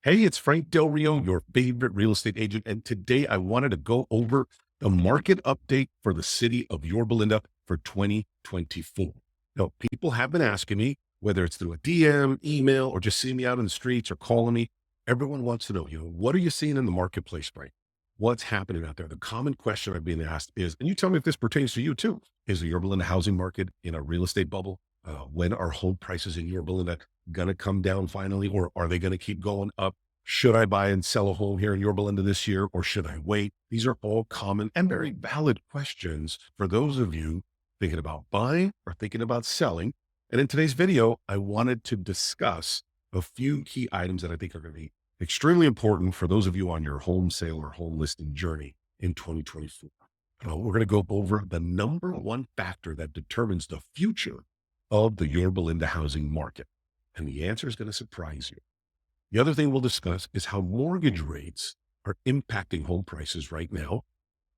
Hey, it's Frank Del Rio, your favorite real estate agent. And today I wanted to go over the market update for the city of Yorba Linda for 2024. Now, people have been asking me, whether it's through a DM, email, or just seeing me out in the streets or calling me. Everyone wants to know, what are you seeing in the marketplace, Frank? What's happening out there? The common question I've been asked is, and you tell me if this pertains to you too, is the Yorba Linda housing market in a real estate bubble? When are home prices in Yorba Linda going to come down finally, or are they going to keep going up? Should I buy and sell a home here in Yorba Linda this year, or should I wait? These are all common and very valid questions for those of you thinking about buying or thinking about selling. And in today's video, I wanted to discuss a few key items that I think are going to be extremely important for those of you on your home sale or home listing journey in 2024. We're going to go over the number one factor that determines the future of the Yorba Linda housing market. And the answer is going to surprise you. The other thing we'll discuss is how mortgage rates are impacting home prices right now,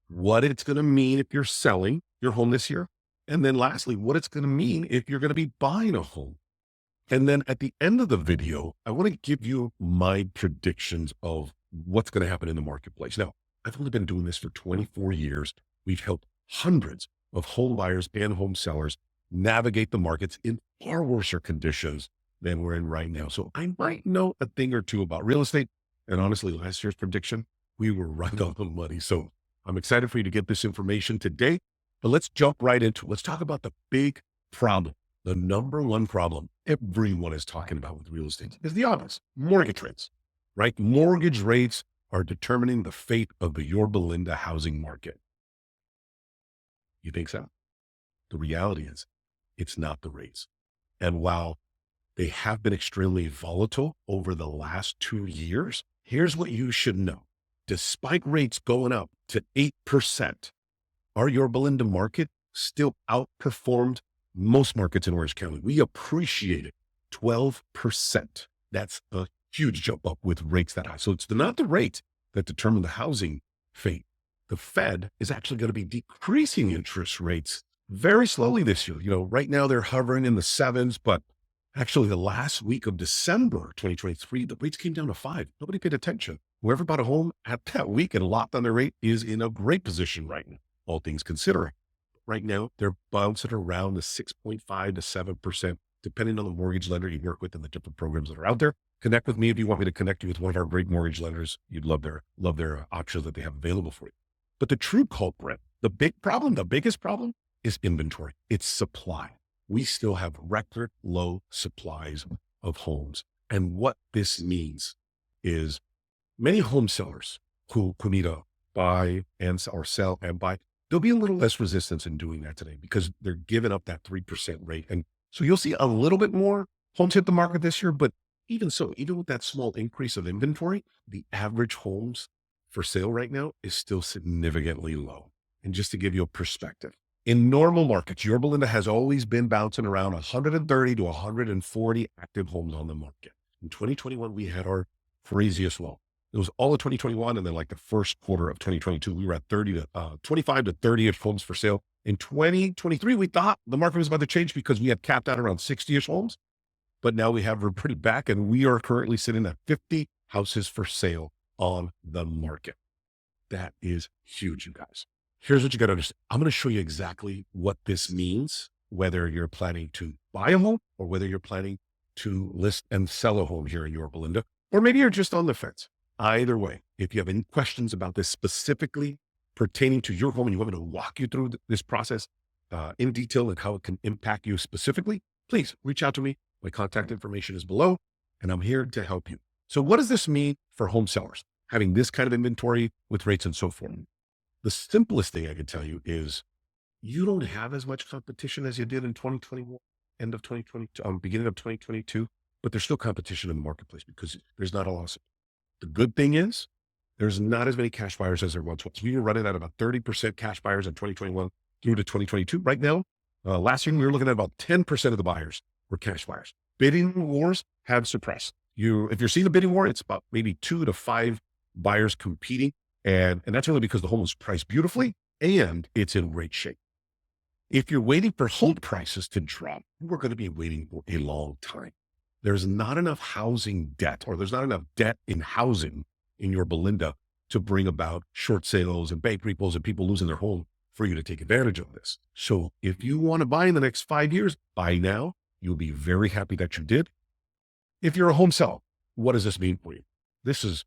what it's going to mean if you're selling your home this year, and then lastly, what it's going to mean if you're going to be buying a home. And then at the end of the video, I want to give you my predictions of what's going to happen in the marketplace. Now, I've only been doing this for 24 years. We've helped hundreds of home buyers and home sellers navigate the markets in far worse conditions than we're in right now. So I might know a thing or two about real estate. And honestly, last year's prediction, we were right on the money. So I'm excited for you to get this information today, but let's jump right into it. Let's talk about the big problem. The number one problem everyone is talking about with real estate is the obvious: mortgage rates, right? Mortgage rates are determining the fate of the Yorba Linda housing market. You think so? The reality is it's not the rates. And while they have been extremely volatile over the last 2 years, here's what you should know. Despite rates going up to 8%, our Yorba Linda market still outperformed most markets in Orange County. We appreciated 12%. That's a huge jump up with rates that high. So it's not the rate that determine the housing fate. The Fed is actually going to be decreasing interest rates very slowly this year. Right now they're hovering in the sevens, but actually the last week of December 2023, the rates came down to 5. Nobody paid attention. Whoever bought a home at that week and locked on their rate is in a great position right now, all things considering. Right now, they're bouncing around the 6.5 to 7%, depending on the mortgage lender you work with and the different programs that are out there. Connect with me if you want me to connect you with one of our great mortgage lenders. You'd love their options that they have available for you. But the true culprit, the biggest problem is inventory. It's supply. We still have record low supplies of homes. And what this means is many home sellers who need to buy and or sell and buy, there'll be a little less resistance in doing that today because they're giving up that 3% rate. And so you'll see a little bit more homes hit the market this year, but even so, even with that small increase of inventory, the average homes for sale right now is still significantly low. And just to give you a perspective, in normal markets, Yorba Linda has always been bouncing around 130 to 140 active homes on the market. In 2021, we had our craziest low. It was all of 2021. And then like the first quarter of 2022, we were at 25 to 30-ish homes for sale. In 2023, we thought the market was about to change because we had capped out around 60-ish homes. But now we're pretty back, and we are currently sitting at 50 houses for sale on the market. That is huge, you guys. Here's what you got to understand. I'm going to show you exactly what this means, whether you're planning to buy a home or whether you're planning to list and sell a home here in Yorba Linda, or maybe you're just on the fence. Either way, if you have any questions about this specifically pertaining to your home and you want me to walk you through this process in detail and how it can impact you specifically, please reach out to me. My contact information is below, and I'm here to help you. So what does this mean for home sellers, having this kind of inventory with rates and so forth? The simplest thing I can tell you is you don't have as much competition as you did in 2021, end of 2022, beginning of 2022, but there's still competition in the marketplace because there's not a lot. The good thing is there's not as many cash buyers as there once was. We were running at about 30% cash buyers in 2021 through to 2022. Right now, last year, we were looking at about 10% of the buyers were cash buyers. Bidding wars have suppressed. If you're seeing a bidding war, it's about maybe 2 to 5 buyers competing. And that's really because the home was priced beautifully and it's in great shape. If you're waiting for home prices to drop, we're going to be waiting for a long time. there's not enough housing debt, or there's not enough debt in housing in Yorba Linda to bring about short sales and bank repos and people losing their home for you to take advantage of this. So if you want to buy in the next 5 years, buy now. You'll be very happy that you did. If you're a home seller, what does this mean for you? This is,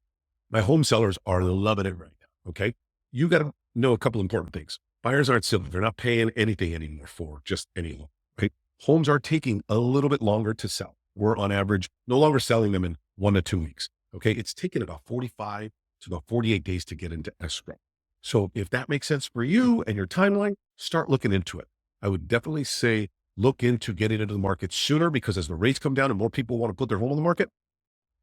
my home sellers are loving it right now. Okay. You got to know a couple important things. Buyers aren't silly. They're not paying anything anymore for just any loan, right? Homes are taking a little bit longer to sell. We're on average no longer selling them in 1 to 2 weeks. Okay. It's taken about 45 to about 48 days to get into escrow. So if that makes sense for you and your timeline, start looking into it. I would definitely say look into getting into the market sooner, because as the rates come down and more people want to put their home on the market,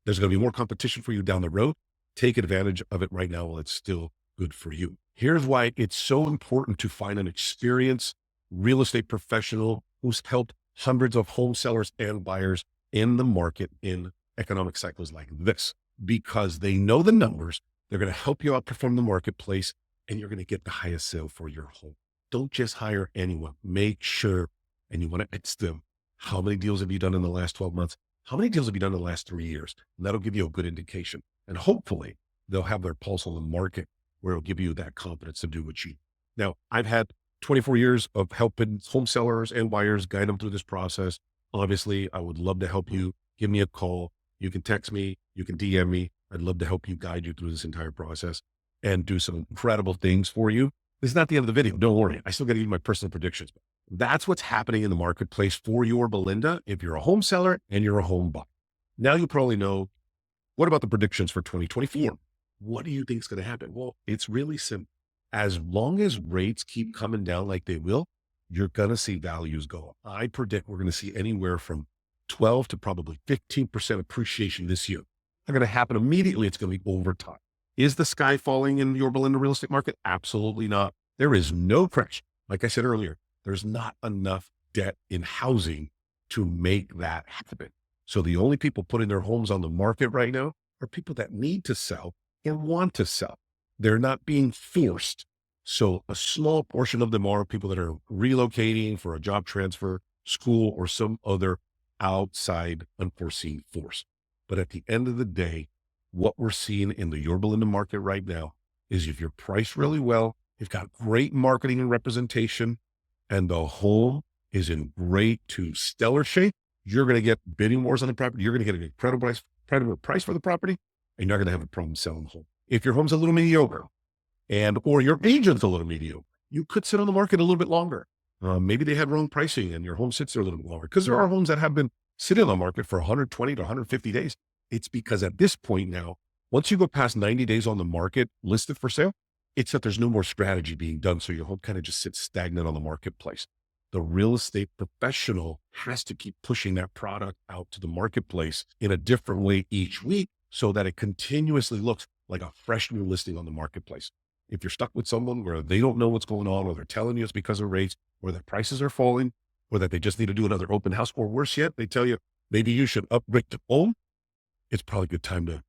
there's going to be more competition for you down the road. Take advantage of it right now while it's still good for you. Here's why it's so important to find an experienced real estate professional who's helped hundreds of home sellers and buyers in the market in economic cycles like this, because they know the numbers. They're going to help you outperform the marketplace, and you're going to get the highest sale for your home. Don't just hire anyone. Make sure, and you want to ask them, how many deals have you done in the last 12 months? How many deals have you done in the last 3 years? And that'll give you a good indication. And hopefully they'll have their pulse on the market, where it'll give you that confidence to do what you. Now, I've had 24 years of helping home sellers and buyers, guide them through this process. Obviously, I would love to help you. Give me a call. You can text me. You can DM me. I'd love to help you, guide you through this entire process and do some incredible things for you. This is not the end of the video. Don't worry. I still got to give you my personal predictions. That's what's happening in the marketplace for Yorba Linda if you're a home seller and you're a home buyer. Now you probably know, what about the predictions for 2024? What do you think is going to happen? Well, it's really simple. As long as rates keep coming down like they will, you're going to see values go up. I predict we're going to see anywhere from 12 to probably 15% appreciation this year. Not going to happen immediately. It's going to be over time. Is the sky falling in the Yorba Linda real estate market? Absolutely not. There is no crash. Like I said earlier, there's not enough debt in housing to make that happen. So the only people putting their homes on the market right now are people that need to sell and want to sell. They're not being forced. So a small portion of them are people that are relocating for a job transfer, school, or some other outside unforeseen force. But at the end of the day, what we're seeing in the Yorba Linda market right now is if you're priced really well, you've got great marketing and representation, and the home is in great to stellar shape, you're going to get bidding wars on the property. You're going to get an incredible price for the property, and you're not going to have a problem selling the home. If your home's a little mediocre or your agent's a little mediocre, you could sit on the market a little bit longer. Maybe they had wrong pricing and your home sits there a little bit longer, because there are homes that have been sitting on the market for 120 to 150 days. It's because at this point now, once you go past 90 days on the market listed for sale, it's that there's no more strategy being done. So your home kind of just sits stagnant on the marketplace. The real estate professional has to keep pushing that product out to the marketplace in a different way each week, so that it continuously looks like a fresh new listing on the marketplace. If you're stuck with someone where they don't know what's going on, or they're telling you it's because of rates, or that prices are falling, or that they just need to do another open house, or worse yet, they tell you maybe you should upgrade to home, it's probably a good time to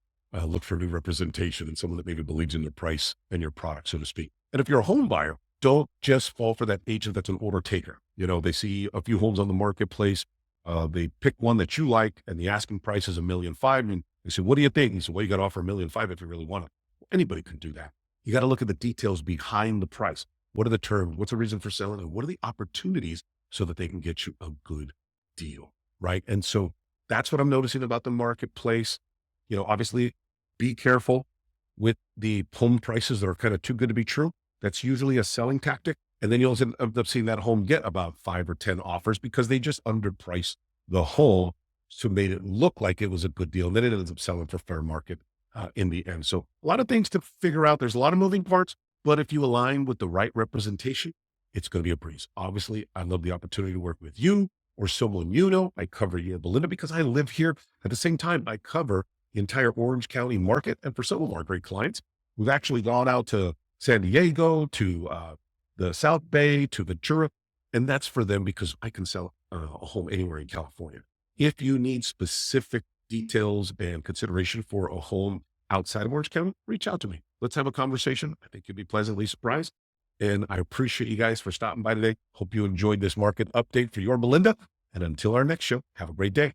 look for new representation and someone that maybe believes in their price and your product, so to speak. And if you're a home buyer, don't just fall for that agent that's an order taker. You know, they see a few homes on the marketplace. They pick one that you like, and the asking price is $1.5 million. And they say, what do you think? He said, well, you got to offer $1.5 million if you really want it. Well, anybody can do that. You got to look at the details behind the price. What are the terms? What's the reason for selling? And what are the opportunities so that they can get you a good deal, right? And so that's what I'm noticing about the marketplace. You know, obviously, be careful with the home prices that are kind of too good to be true. That's usually a selling tactic. And then you'll end up seeing that home get about 5 or 10 offers because they just underpriced the home to made it look like it was a good deal. And then it ends up selling for fair market in the end. So a lot of things to figure out. There's a lot of moving parts, but if you align with the right representation, it's going to be a breeze. Obviously, I love the opportunity to work with you or someone you know. I cover Yorba Linda because I live here. At the same time, I cover the entire Orange County market. And for some of our great clients, we've actually gone out to San Diego, to the South Bay, to Ventura. And that's for them because I can sell a home anywhere in California. If you need specific details and consideration for a home outside of Orange County, reach out to me. Let's have a conversation. I think you'll be pleasantly surprised. And I appreciate you guys for stopping by today. Hope you enjoyed this market update for Yorba Linda. And until our next show, have a great day.